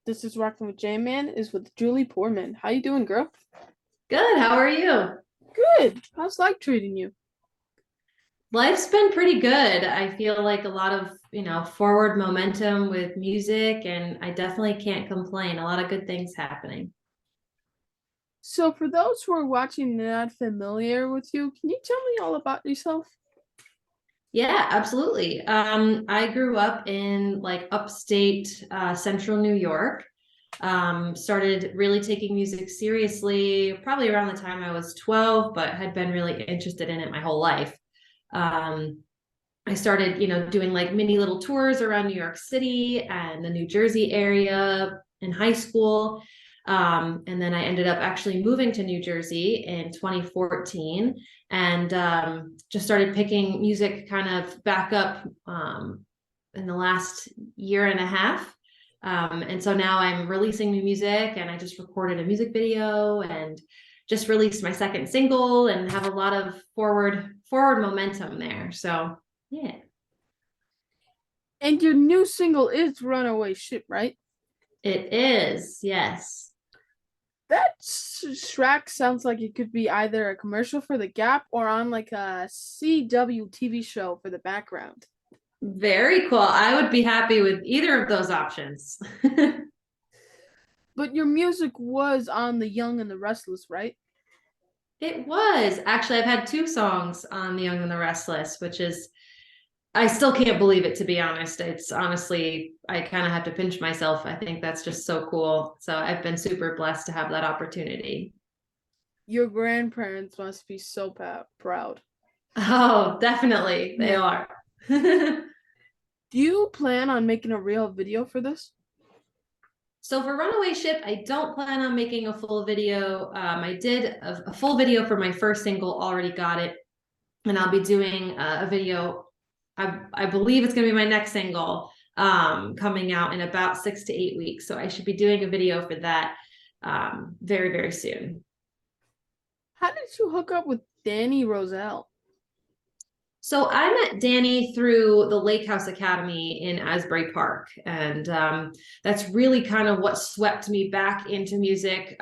This is Rockin' with J-Man is with Julie Poorman. How you doing, girl? Good. How are you? Good. How's life treating you? Life's been pretty good. I feel like a lot of, forward momentum with music, and I definitely can't complain. A lot of good things happening. So for those who are watching not familiar with you, can you tell me all about yourself? Yeah, absolutely. I grew up in like upstate central New York. Started really taking music seriously probably around the time I was 12, but had been really interested in it my whole life. Um, I started, doing like mini little tours around New York City and the New Jersey area in high school. And then I ended up actually moving to New Jersey in 2014 and just started picking music kind of back up in the last year and a half. And so now I'm releasing new music, and I just recorded a music video and just released my second single and have a lot of forward momentum there. So yeah, And your new single is Runaway Ship, right? it is. Yes. That track sounds like it could be either a commercial for the Gap or on like a CW TV show for the background. Very cool. I would be happy with either of those options. But your music was on The Young and the Restless, right? It was. Actually, I've had two songs on The Young and the Restless, which is, I still can't believe it, to be honest. It's honestly, I kind of have to pinch myself. I think that's just so cool. So I've been super blessed to have that opportunity. Your grandparents must be so proud. Oh, definitely. They Yeah. are. Do you plan on making a real video for this? So for Runaway Ship, I don't plan on making a full video. I did a full video for my first single, already got it. And I'll be doing a video. I believe it's going to be my next single coming out in about 6 to 8 weeks. So I should be doing a video for that very, very soon. How did you hook up with Danny Roselle? So I met Danny through the Lake House Academy in Asbury Park, and that's really kind of what swept me back into music.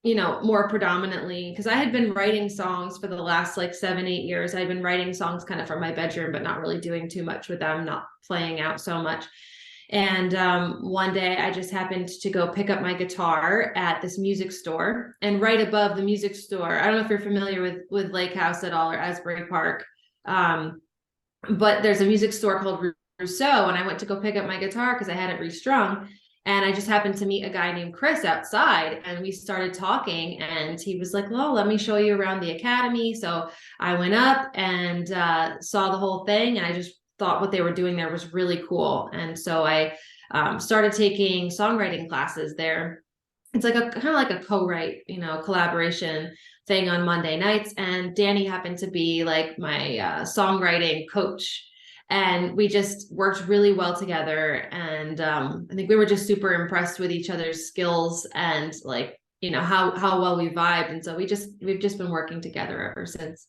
More predominantly because I had been writing songs for the last like 7, 8 years. I'd been writing songs kind of from my bedroom, but not really doing too much with them, not playing out so much. And one day I just happened to go pick up my guitar at this music store, and right above the music store, I don't know if you're familiar with Lake House at all or Asbury Park, um, but there's a music store called Rousseau, and I went to go pick up my guitar because I had it restrung. And I just happened to meet a guy named Chris outside, and we started talking. And he was like, "Well, let me show you around the academy." So I went up and saw the whole thing, and I just thought what they were doing there was really cool. And so I started taking songwriting classes there. It's like a kind of like a co-write, collaboration thing on Monday nights. And Danny happened to be like my songwriting coach. And we just worked really well together. And I think we were just super impressed with each other's skills and like, how well we vibed. And so we've just been working together ever since.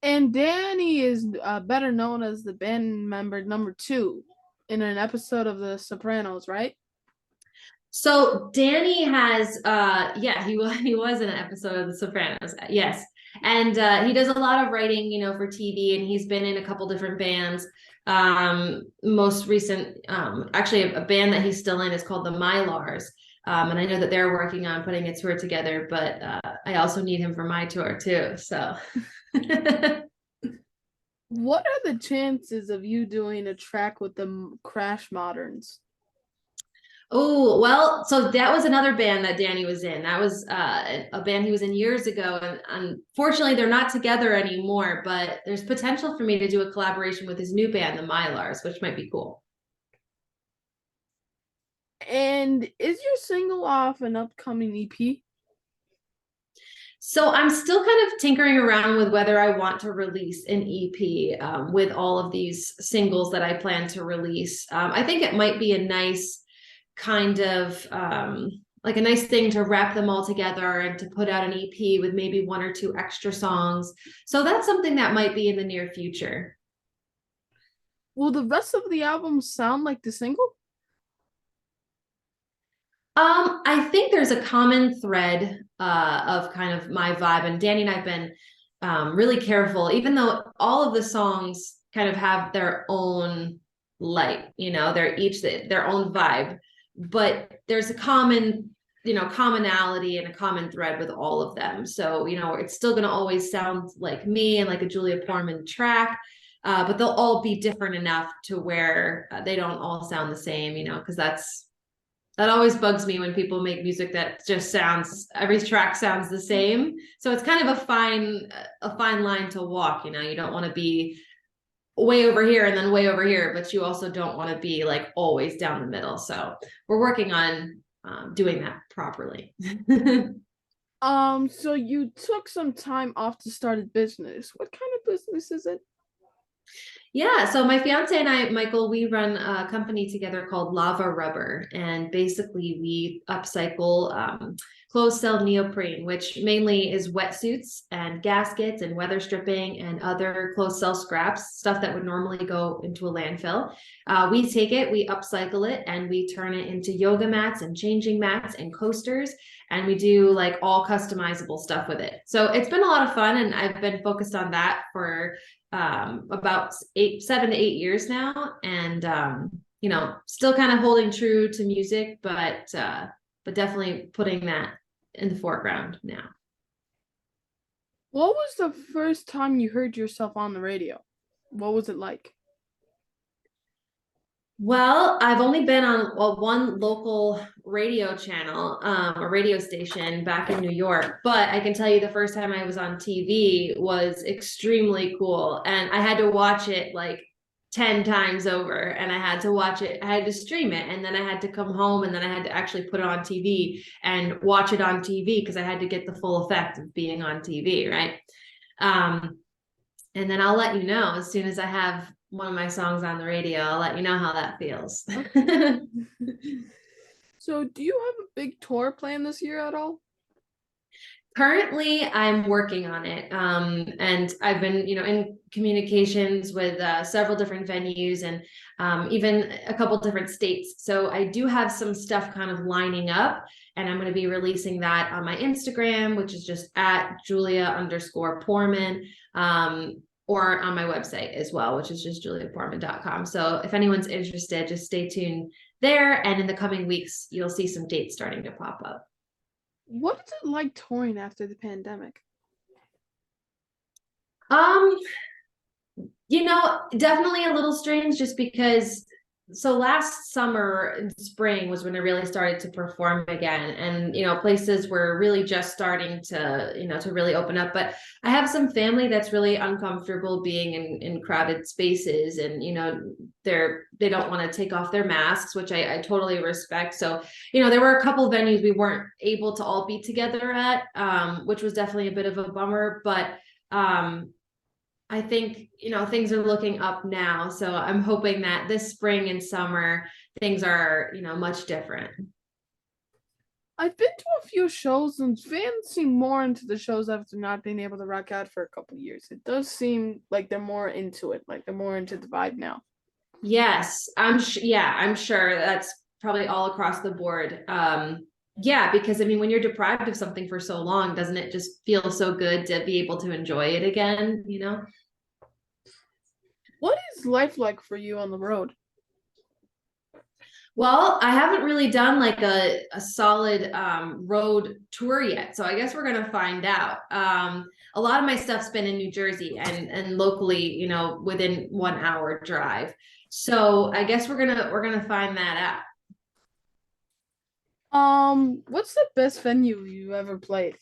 And Danny is better known as the band member number two in an episode of The Sopranos, right? So Danny has yeah, he was in an episode of The Sopranos. Yes. And he does a lot of writing, for TV, and he's been in a couple different bands. Most recent actually a band that he's still in is called the Mylars. And I know that they're working on putting a tour together, but I also need him for my tour too. So What are the chances of you doing a track with the Crash Moderns? Oh, well, so that was another band that Danny was in. That was a band he was in years ago. And unfortunately, they're not together anymore, but there's potential for me to do a collaboration with his new band, the Mylars, which might be cool. And is your single off an upcoming EP? So I'm still kind of tinkering around with whether I want to release an EP with all of these singles that I plan to release. I think it might be a nice kind of like a nice thing to wrap them all together and to put out an EP with maybe one or two extra songs. So that's something that might be in the near future. Will the rest of the album sound like the single? I think there's a common thread of kind of my vibe, and Danny and I've been really careful, even though all of the songs kind of have their own light, they're each their own vibe, but there's a common, commonality and a common thread with all of them. So, it's still going to always sound like me and like a Julia Poorman track. But they'll all be different enough to where they don't all sound the same, because that always bugs me when people make music that just sounds, every track sounds the same. So it's kind of a fine line to walk. You don't want to be way over here and then way over here, but you also don't want to be like always down the middle. So we're working on doing that properly. So you took some time off to start a business. What kind of business is it? Yeah, so my fiance and I, Michael, we run a company together called Lava Rubber, and basically we upcycle closed cell neoprene, which mainly is wetsuits and gaskets and weather stripping and other closed cell scraps, stuff that would normally go into a landfill. We take it, we upcycle it, and we turn it into yoga mats and changing mats and coasters, and we do like all customizable stuff with it. So it's been a lot of fun, and I've been focused on that for about 7 to 8 years now, and still kind of holding true to music, but definitely putting that in the foreground now. What was the first time you heard yourself on the radio? What was it like? Well, I've only been on one local radio channel, a radio station back in New York, but I can tell you the first time I was on TV was extremely cool. And I had to watch it like 10 times over, and I had to watch it, I had to stream it, and then I had to come home, and then I had to actually put it on TV and watch it on TV because I had to get the full effect of being on TV, right? Um, and then I'll let you know as soon as I have one of my songs on the radio. I'll let you know how that feels. So, do you have a big tour planned this year at all? Currently, I'm working on it. And I've been, in communications with several different venues and even a couple different states. So I do have some stuff kind of lining up, and I'm going to be releasing that on my Instagram, which is just at Julia_Poorman. Or on my website as well, which is just juliapoorman.com. So if anyone's interested, just stay tuned there. And in the coming weeks, you'll see some dates starting to pop up. What is it like touring after the pandemic? Um, definitely a little strange just because last summer and spring was when I really started to perform again, and places were really just starting to really open up. But I have some family that's really uncomfortable being in crowded spaces, and they don't want to take off their masks, which I totally respect. So there were a couple venues we weren't able to all be together at, which was definitely a bit of a bummer, but I think, things are looking up now. So I'm hoping that this spring and summer, things are, much different. I've been to a few shows, and fans seem more into the shows after not being able to rock out for a couple of years. It does seem like they're more into it, like they're more into the vibe now. Yes, I'm sure that's probably all across the board. Yeah, because I mean, when you're deprived of something for so long, doesn't it just feel so good to be able to enjoy it again, What is life like for you on the road? Well, I haven't really done like a solid road tour yet, so I guess we're gonna find out. A lot of my stuff's been in New Jersey and locally, within 1 hour drive. So I guess we're gonna find that out. What's the best venue you ever played?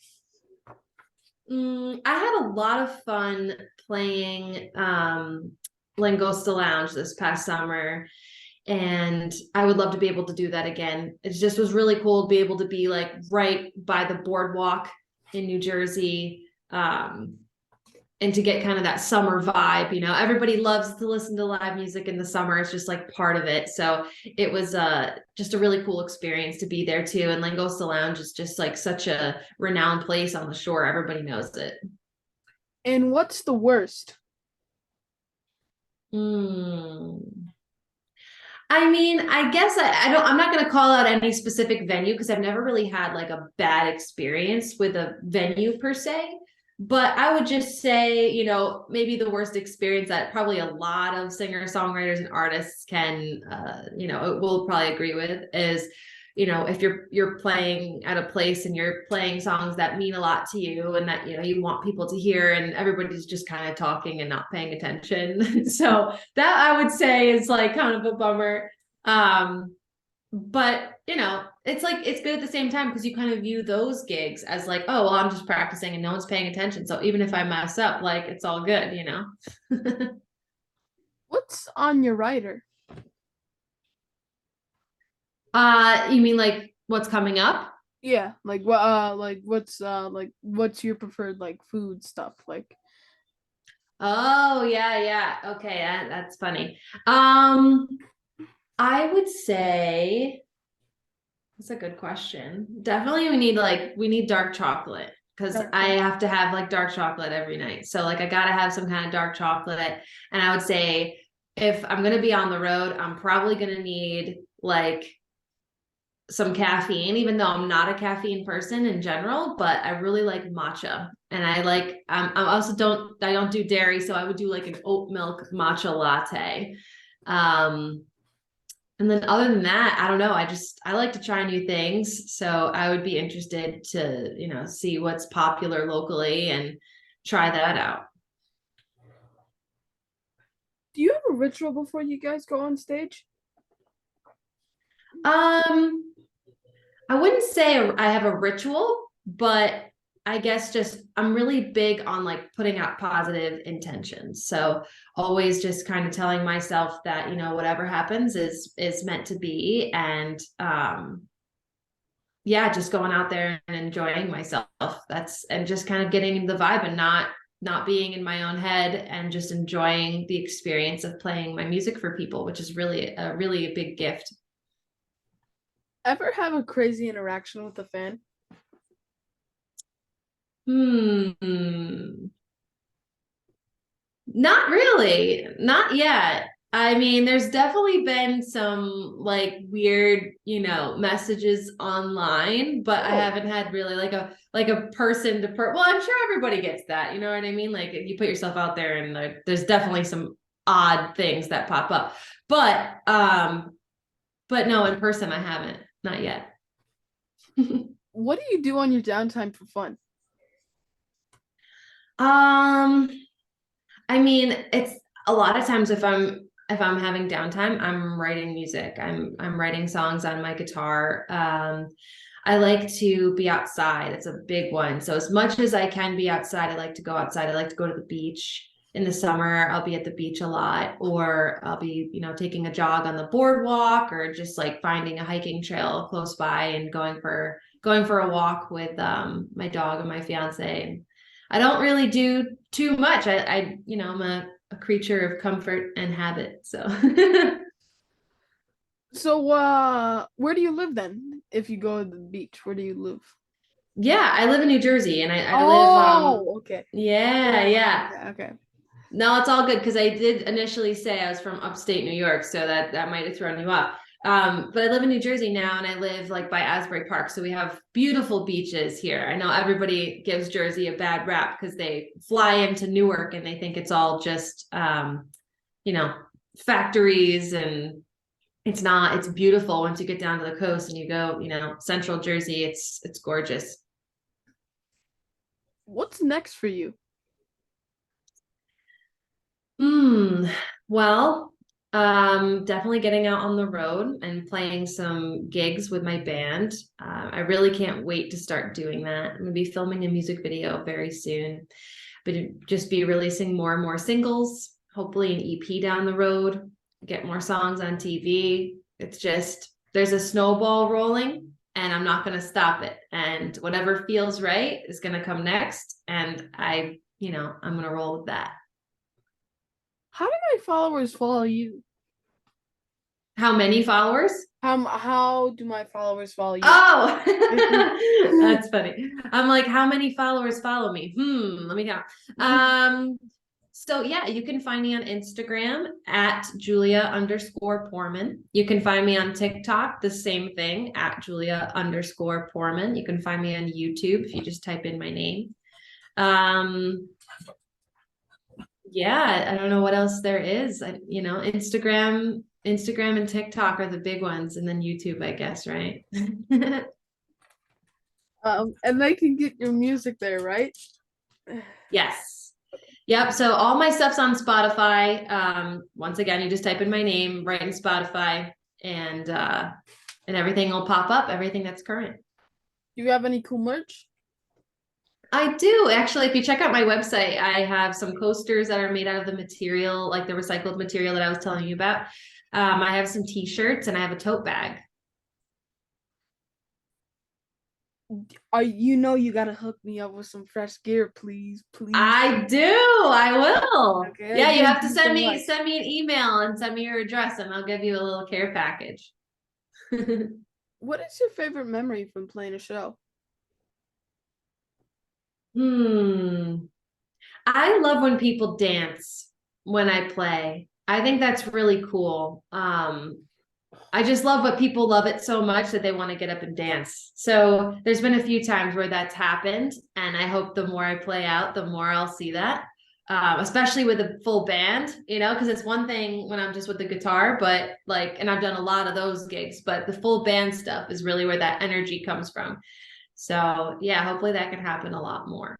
I had a lot of fun playing Langosta Lounge this past summer, and I would love to be able to do that again. It just was really cool to be able to be like right by the boardwalk in New Jersey, and to get kind of that summer vibe. Everybody loves to listen to live music in the summer. It's just like part of it. So it was just a really cool experience to be there too. And Langosta Lounge is just like such a renowned place on the shore. Everybody knows it. And what's the worst? Hmm. I mean, I guess I'm not going to call out any specific venue because I've never really had like a bad experience with a venue per se. But I would just say, maybe the worst experience that probably a lot of singer-songwriters and artists can, will probably agree with is, if you're playing at a place and you're playing songs that mean a lot to you and that, you want people to hear and everybody's just kind of talking and not paying attention. So that I would say is like kind of a bummer. But it's like it's good at the same time because you kind of view those gigs as like, oh well, I'm just practicing and no one's paying attention. So even if I mess up, like it's all good. What's on your rider? You mean like what's coming up? Yeah, like what what's your preferred like food stuff? Like Oh yeah. Okay, that's funny. Um, I would say that's a good question. Definitely we need dark chocolate because dark I chocolate. have to have like dark chocolate every night. So like I gotta have some kind of dark chocolate. And I would say if I'm gonna be on the road, I'm probably gonna need like some caffeine, even though I'm not a caffeine person in general, but I really like matcha. And I also I don't do dairy, so I would do like an oat milk matcha latte. Um, and then other than that, I don't know. I like to try new things. So I would be interested to, see what's popular locally and try that out. Do you have a ritual before you guys go on stage? Um, I wouldn't say I have a ritual, but I guess just I'm really big on like putting out positive intentions. So always just kind of telling myself that, whatever happens is meant to be. And yeah, just going out there and enjoying myself. And just kind of getting the vibe and not being in my own head and just enjoying the experience of playing my music for people, which is really a big gift. Ever have a crazy interaction with a fan? Hmm. Not really. Not yet. I mean, there's definitely been some like weird, messages online, but I Oh, haven't had really like a person to well, I'm sure everybody gets that, you know what I mean? Like you put yourself out there and like there's definitely some odd things that pop up. But no, in person I haven't. Not yet. what do you do on your downtime for fun? Um I mean, it's a lot of times if I'm having downtime, I'm writing music. I'm writing songs on my guitar. I like to be outside. It's a big one. So as much as I can be outside, I like to go outside. I like to go to the beach. In the summer, I'll be at the beach a lot, or I'll be, taking a jog on the boardwalk, or just like finding a hiking trail close by and going for a walk with my dog and my fiance. I don't really do too much. I'm a creature of comfort and habit. So So, where do you live then? If you go to the beach, where do you live? yeah, I live in New Jersey and I live Oh, okay. yeah. Okay, okay. No, it's all good because I did initially say I was from upstate New York, so that might have thrown you off. But I live in New Jersey now and I live like by Asbury Park. So we have beautiful beaches here. I know everybody gives Jersey a bad rap because they fly into Newark and they think it's all just you know, factories, and it's not. It's beautiful once you get down to the coast and you go, central Jersey. It's gorgeous. What's next for you? Hmm. Well, definitely getting out on the road and playing some gigs with my band. I really can't wait to start doing that. I'm gonna be filming a music video very soon, but just be releasing more and more singles, hopefully an EP down the road, get more songs on TV. It's just there's a snowball rolling and I'm not gonna stop it. And whatever feels right is gonna come next. And I'm gonna roll with that. How do my followers follow you? How many followers? How do my followers follow you? Oh, that's funny. I'm like, how many followers follow me? Let me count. So yeah, you can find me on Instagram at Julia_Poorman. You can find me on TikTok, the same thing at Julia_Poorman. You can find me on YouTube if you just type in my name. Yeah, I don't know what else there is. Instagram and TikTok are the big ones, and then YouTube, I guess, right? And they can get your music there, right? Yes. Yep. So all my stuff's on Spotify. Once again, you just type in my name right in Spotify, and everything will pop up, everything that's current. Do you have any cool merch? I do actually. If you check out my website, I have some coasters that are made out of the material, like the recycled material that I was telling you about. I have some t-shirts and I have a tote bag. You gotta hook me up with some fresh gear, please, please. I do. I will. Okay, Yeah, you thank have to you so send me much. send me an email and send me your address, and I'll give you a little care package. What is your favorite memory from playing a show? Hmm. I love when people dance when I play. I think that's really cool. I just love what people love it so much that they want to get up and dance. So there's been a few times where that's happened, and I hope the more I play out, the more I'll see that. Especially with a full band, because it's one thing when I'm just with the guitar, but like, and I've done a lot of those gigs, but the full band stuff is really where that energy comes from. So yeah, hopefully that can happen a lot more.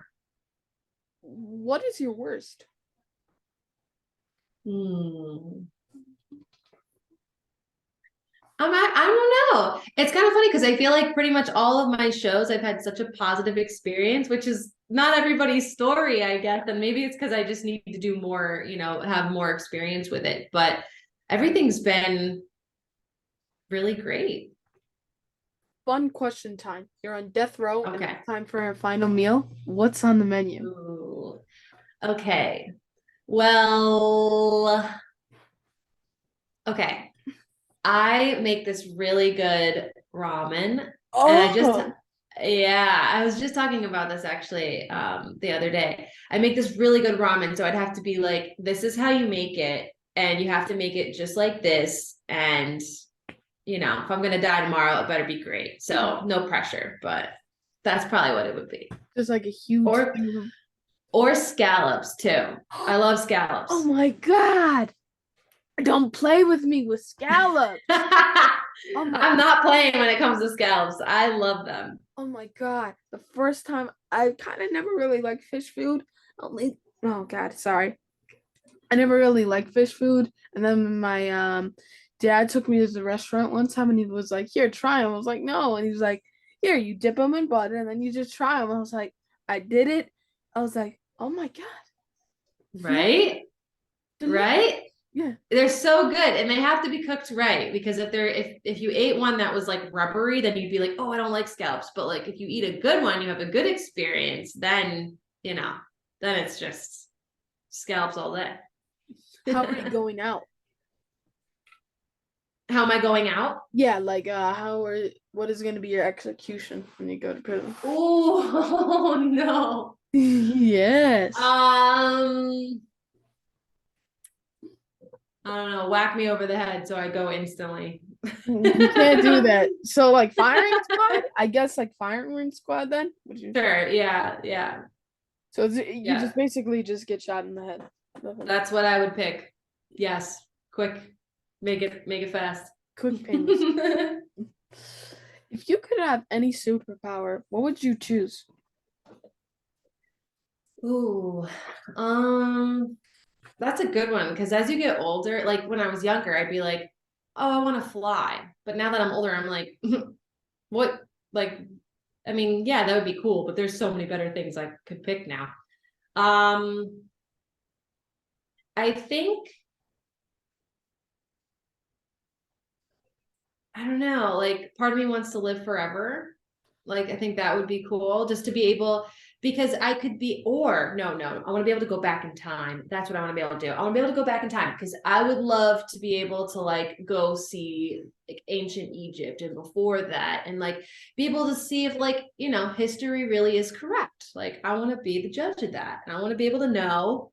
What is your worst? Hmm. I don't know. It's kind of funny because I feel like pretty much all of my shows I've had such a positive experience, which is not everybody's story, I guess. And maybe it's because I just need to do more, have more experience with it. But everything's been really great. Fun question time. You're on death row and Okay. it's time for a final meal. What's on the menu? Ooh. Okay. Well, okay. I make this really good ramen, and Oh, yeah, I was just talking about this actually the other day. I make this really good ramen, so I'd have to be like, this is how you make it, and you have to make it just like this, and if I'm gonna die tomorrow, it better be great. So no pressure, but that's probably what it would be. there's like a huge Or thing. or scallops too. I love Oh scallops. my God. Don't play with me with scallops. Oh my, I'm not playing when it comes to scallops. I love them. oh my God. The first time I kind of never really liked fish food. Only, oh God, sorry. I never really liked fish food. And then my dad took me to the restaurant one time and he was like, here, try them. I was like, no. And he was like, here, you dip them in butter and then you just try them. I was like, I did it. I was like, oh my God. Yeah, Right? delicious. Right? Yeah. They're so good, and they have to be cooked right, because if you ate one that was like rubbery, then you'd be like, oh, I don't like scallops. But like if you eat a good one, you have a good experience, then then it's just scallops all day. How are you going out? How am I going out? Yeah, like what is going to be your execution when you go to prison? Oh no. Yes. Um, I don't know. Whack me over the head so I go instantly. You can't do that. So like firing squad? I guess like firing squad then? Would you say? Sure. Yeah. Yeah. So you Yeah. just basically just get shot in the head. Nothing. That's what I would pick. Yes. Quick. Make it fast. Quick painless. If you could have any superpower, what would you choose? Ooh. Um, that's a good one, because as you get older, like when I was younger, I'd be like, oh, I want to fly. But now that I'm older, I'm like, what? Like, I mean, yeah, that would be cool, but there's so many better things I could pick now. Um, I think I don't know, like part of me wants to live forever. Like I think that would be cool, just to be able, because I could be, or no, I want to be able to go back in time. That's what I want to be able to do. I want to be able to go back in time, because I would love to be able to like go see like ancient Egypt and before that, and like be able to see if like, history really is correct. Like I want to be the judge of that. And I want to be able to know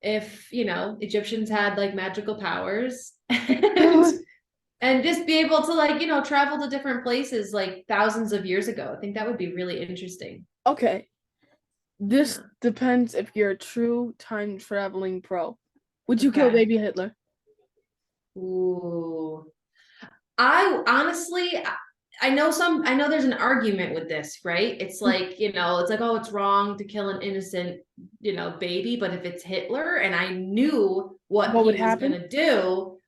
if, Egyptians had like magical powers and just be able to like, travel to different places like thousands of years ago. I think that would be really interesting. Okay, this Yeah. depends if you're a true time traveling pro. Would you kill Okay. baby Hitler? Ooh. I honestly, I know there's an argument with this, right? It's like, it's like, oh, it's wrong to kill an innocent, baby. But if it's Hitler and I knew what What would he was happen? gonna do,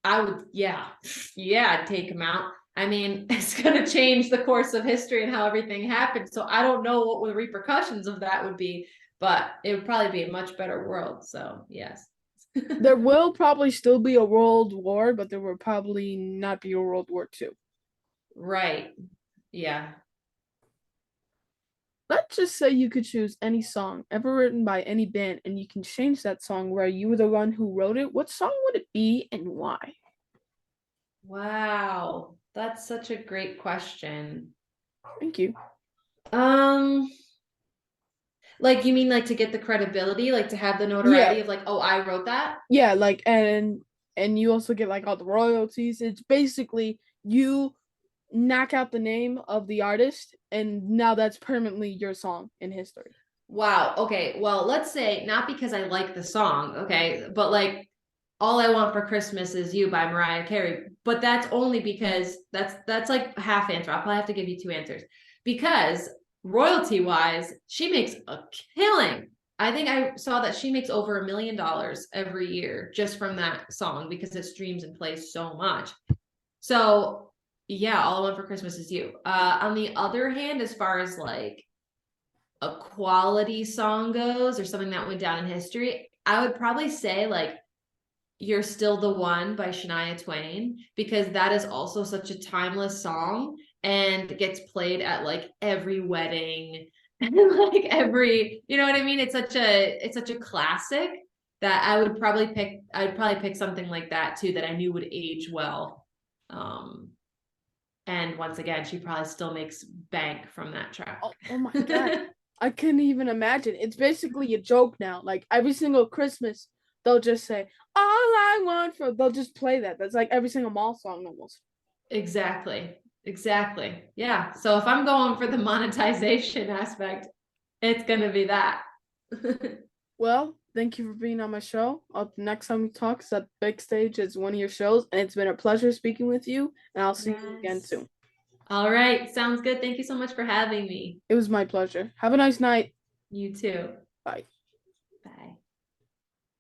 I would, yeah, yeah, I'd take him out. I mean, it's gonna change the course of history and how everything happened. So I don't know what the repercussions of that would be, but it would probably be a much better world. So yes. There will probably still be a world war, but there will probably not be a World War II. Right. Yeah. Let's just say you could choose any song ever written by any band and you can change that song where you were the one who wrote it. What song would it be and why? Wow. That's such a great question. Thank you. Um, like you mean like to get the credibility, like to have the Yeah, notoriety of like, oh, I wrote that? yeah, like and you also get like all the royalties. It's basically you knock out the name of the artist and now that's permanently your song in history. Wow. Okay. Well, let's say not because I like the song, okay, but like All I Want for Christmas Is You by Mariah Carey. But that's only because that's like half answer. I'll probably have to give you two answers. Because royalty wise, she makes a killing. I think I saw that she makes over $1 million every year just from that song because it streams and plays so much. So yeah, All I Want for Christmas Is You. On the other hand, as far as like a quality song goes or something that went down in history, I would probably say like You're Still the One by Shania Twain, because that is also such a timeless song and gets played at like every wedding and like every, you know what I mean? It's such a classic that I'd probably pick something like that too that I knew would age well. Um and once again, she probably still makes bank from that track. Oh my god. I couldn't even imagine. It's basically a joke now. Like every single Christmas, they'll just say, "All I want for." They'll just play that. That's like every single mall song almost. Exactly. Exactly. Yeah. So if I'm going for the monetization aspect, it's going to be that. Well, thank you for being on my show. Next time we talk is at Big Stage is one of your shows, and it's been a pleasure speaking with you. And I'll see you again Yes. soon. All right. Sounds good. Thank you so much for having me. It was my pleasure. Have a nice night. You too. Bye.